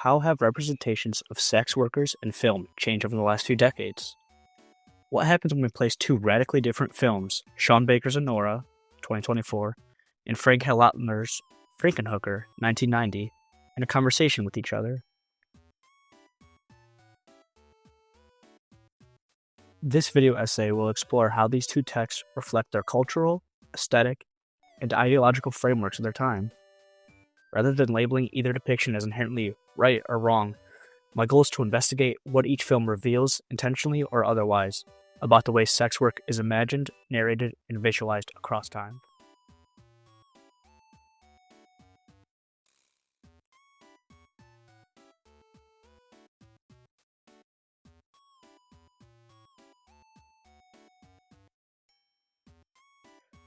how have representations of sex workers in film changed over the last few decades? What happens when we place two radically different films, Sean Baker's Anora, 2024, and Frank Halotner's FrankenHooker, 1990, in a conversation with each other? This video essay will explore how these two texts reflect their cultural, aesthetic, and ideological frameworks of their time. Rather than labeling either depiction as inherently right or wrong, my goal is to investigate what each film reveals, intentionally or otherwise, about the way sex work is imagined, narrated, and visualized across time.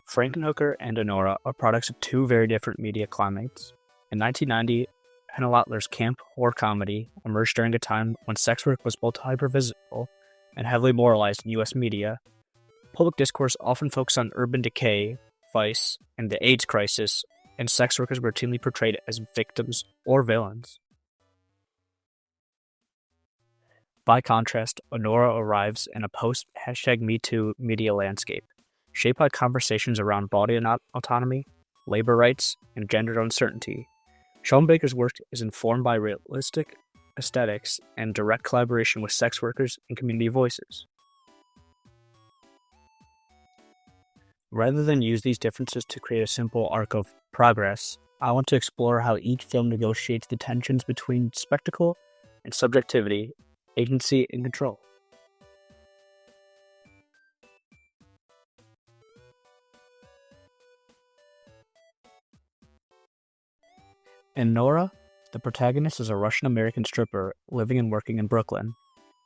FrankenHooker and Anora are products of two very different media climates. In 1990, Halotner's camp horror comedy emerged during a time when sex work was both hyper-visible and heavily moralized in U.S. media. Public discourse often focused on urban decay, vice, and the AIDS crisis, and sex workers were routinely portrayed as victims or villains. By contrast, Anora arrives in a post-#MeToo media landscape, shaped by conversations around body autonomy, labor rights, and gender uncertainty. Sean Baker's work is informed by realistic aesthetics and direct collaboration with sex workers and community voices. Rather than use these differences to create a simple arc of progress, I want to explore how each film negotiates the tensions between spectacle and subjectivity, agency and control. In Nora, the protagonist is a Russian-American stripper living and working in Brooklyn.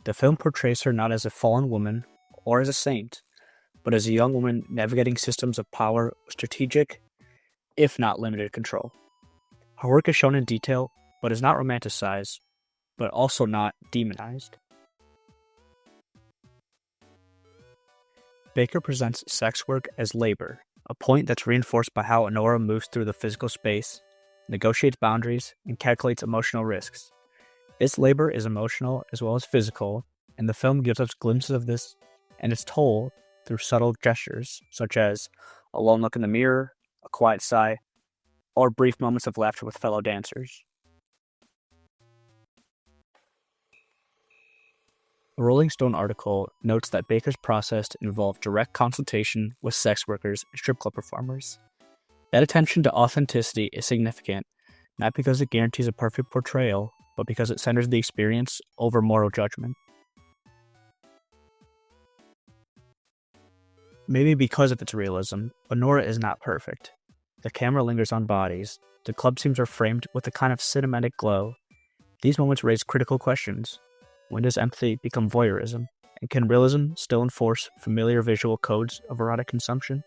The film portrays her not as a fallen woman or as a saint, but as a young woman navigating systems of power with strategic, if not limited, control. Her work is shown in detail, but is not romanticized, but also not demonized. Baker presents sex work as labor, a point that's reinforced by how Anora moves through the physical space, negotiates boundaries, and calculates emotional risks. Its labor is emotional as well as physical, and the film gives us glimpses of this and its toll through subtle gestures, such as a lone look in the mirror, a quiet sigh, or brief moments of laughter with fellow dancers. A Rolling Stone article notes that Baker's process involved direct consultation with sex workers and strip club performers. That attention to authenticity is significant, not because it guarantees a perfect portrayal, but because it centers the experience over moral judgment. Maybe because of its realism, Anora is not perfect. The camera lingers on bodies, the club scenes are framed with a kind of cinematic glow. These moments raise critical questions. When does empathy become voyeurism? And can realism still enforce familiar visual codes of erotic consumption?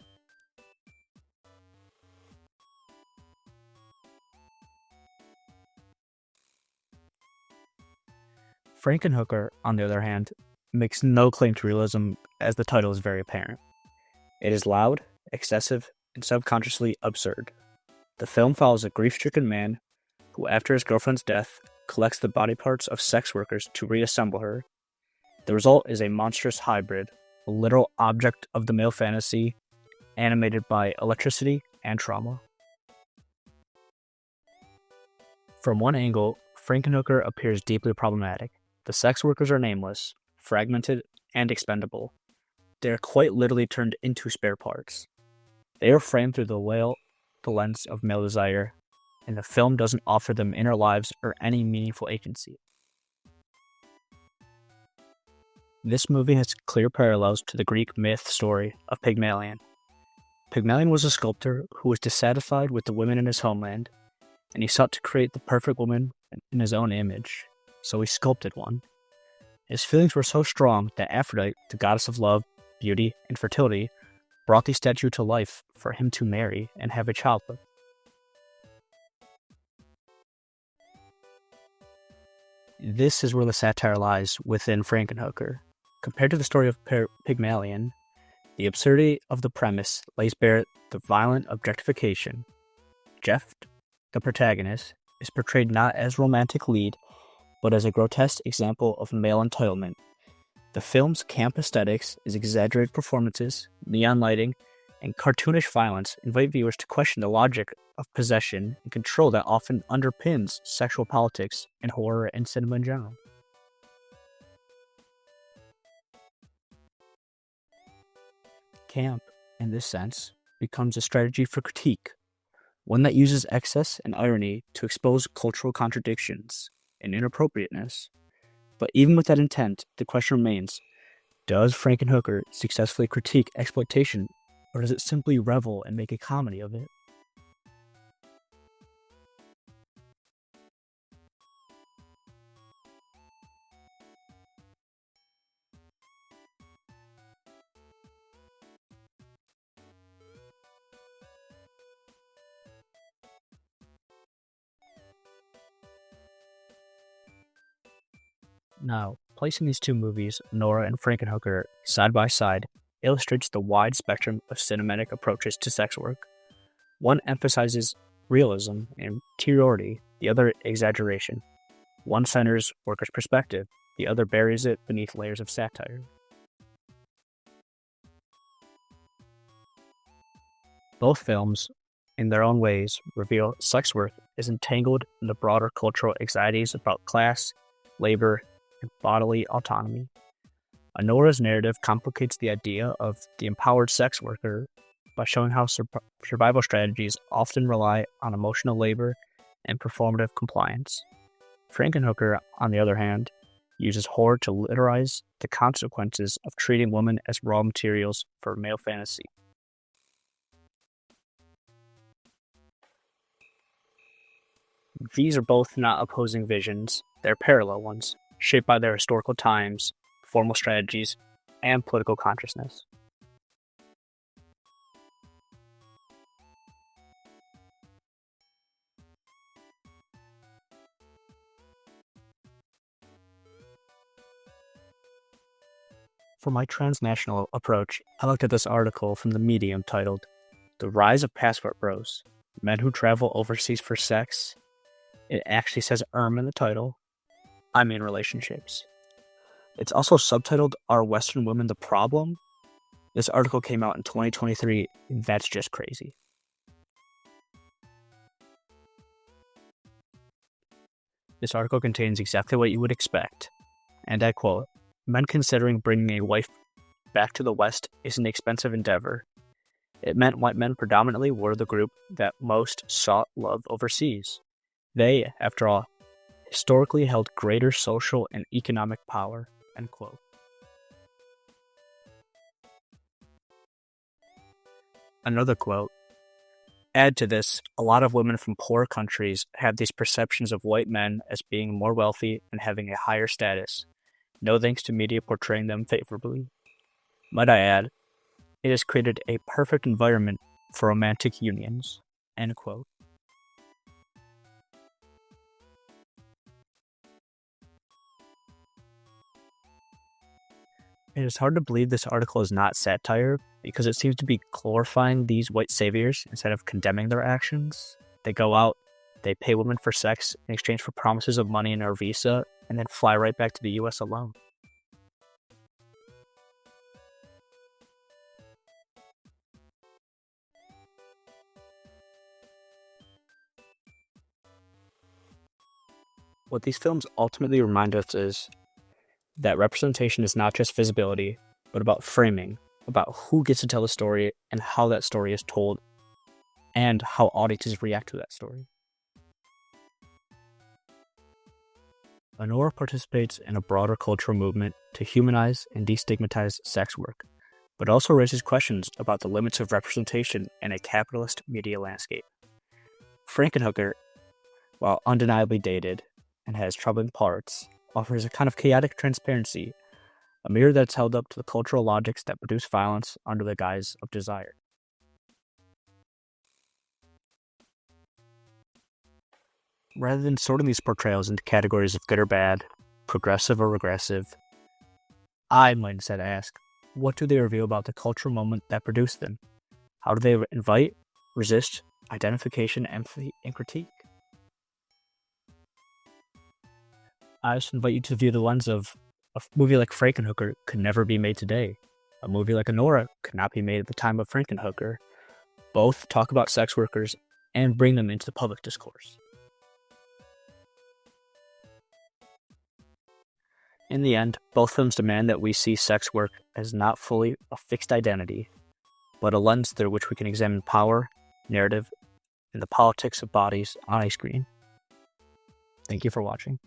FrankenHooker, on the other hand, makes no claim to realism, as the title is very apparent. It is loud, excessive, and subconsciously absurd. The film follows a grief-stricken man who, after his girlfriend's death, collects the body parts of sex workers to reassemble her. The result is a monstrous hybrid, a literal object of the male fantasy, animated by electricity and trauma. From one angle, FrankenHooker appears deeply problematic. The sex workers are nameless, fragmented, and expendable. They are quite literally turned into spare parts. They are framed through the lens of male desire, and the film doesn't offer them inner lives or any meaningful agency. This movie has clear parallels to the Greek myth story of Pygmalion. Pygmalion was a sculptor who was dissatisfied with the women in his homeland, and he sought to create the perfect woman in his own image, so he sculpted one. His feelings were so strong that Aphrodite, the goddess of love, beauty, and fertility, brought the statue to life for him to marry and have a child with. This is where the satire lies within FrankenHooker. Compared to the story of Pygmalion, the absurdity of the premise lays bare the violent objectification. Jeff, the protagonist, is portrayed not as romantic lead, but as a grotesque example of male entitlement. The film's camp aesthetics, its exaggerated performances, neon lighting, and cartoonish violence invite viewers to question the logic of possession and control that often underpins sexual politics and horror and cinema in general. Camp, in this sense, becomes a strategy for critique, one that uses excess and irony to expose cultural contradictions and inappropriateness. But even with that intent, the question remains, does FrankenHooker successfully critique exploitation, or does it simply revel and make a comedy of it? Now, placing these two movies, Anora and FrankenHooker, side by side, illustrates the wide spectrum of cinematic approaches to sex work. One emphasizes realism and interiority, the other exaggeration. One centers workers' perspective, the other buries it beneath layers of satire. Both films, in their own ways, reveal sex work is entangled in the broader cultural anxieties about class, labor, and bodily autonomy. Anora's narrative complicates the idea of the empowered sex worker by showing how survival strategies often rely on emotional labor and performative compliance. FrankenHooker, on the other hand, uses horror to literarize the consequences of treating women as raw materials for male fantasy. These are both not opposing visions, they're parallel ones, shaped by their historical times, formal strategies, and political consciousness. For my transnational approach, I looked at this article from the Medium titled, "The Rise of Passport Bros, Men Who Travel Overseas for Sex." It actually says in the title. I mean relationships. It's also subtitled, "Are Western Women the Problem?" This article came out in 2023, and that's just crazy. This article contains exactly what you would expect. And I quote, "Men considering bringing a wife back to the West is an expensive endeavor. It meant white men predominantly were the group that most sought love overseas. They, after all, historically held greater social and economic power." End quote. Another quote, "Add to this, a lot of women from poor countries have these perceptions of white men as being more wealthy and having a higher status, no thanks to media portraying them favorably. Might I add, it has created a perfect environment for romantic unions." End quote. It is hard to believe this article is not satire because it seems to be glorifying these white saviors instead of condemning their actions. They go out, they pay women for sex in exchange for promises of money and a visa, and then fly right back to the US alone. What these films ultimately remind us is that representation is not just visibility, but about framing, about who gets to tell the story and how that story is told, and how audiences react to that story. Anora participates in a broader cultural movement to humanize and destigmatize sex work, but also raises questions about the limits of representation in a capitalist media landscape. FrankenHooker, while undeniably dated and has troubling parts, offers a kind of chaotic transparency, a mirror that's held up to the cultural logics that produce violence under the guise of desire. Rather than sorting these portrayals into categories of good or bad, progressive or regressive, I might instead ask, what do they reveal about the cultural moment that produced them? How do they invite, resist, identification, empathy, and critique? I just invite you to view the lens of a movie like FrankenHooker could never be made today. A movie like Anora could not be made at the time of FrankenHooker. Both talk about sex workers and bring them into the public discourse. In the end, both films demand that we see sex work as not fully a fixed identity, but a lens through which we can examine power, narrative, and the politics of bodies on a screen. Thank you for watching.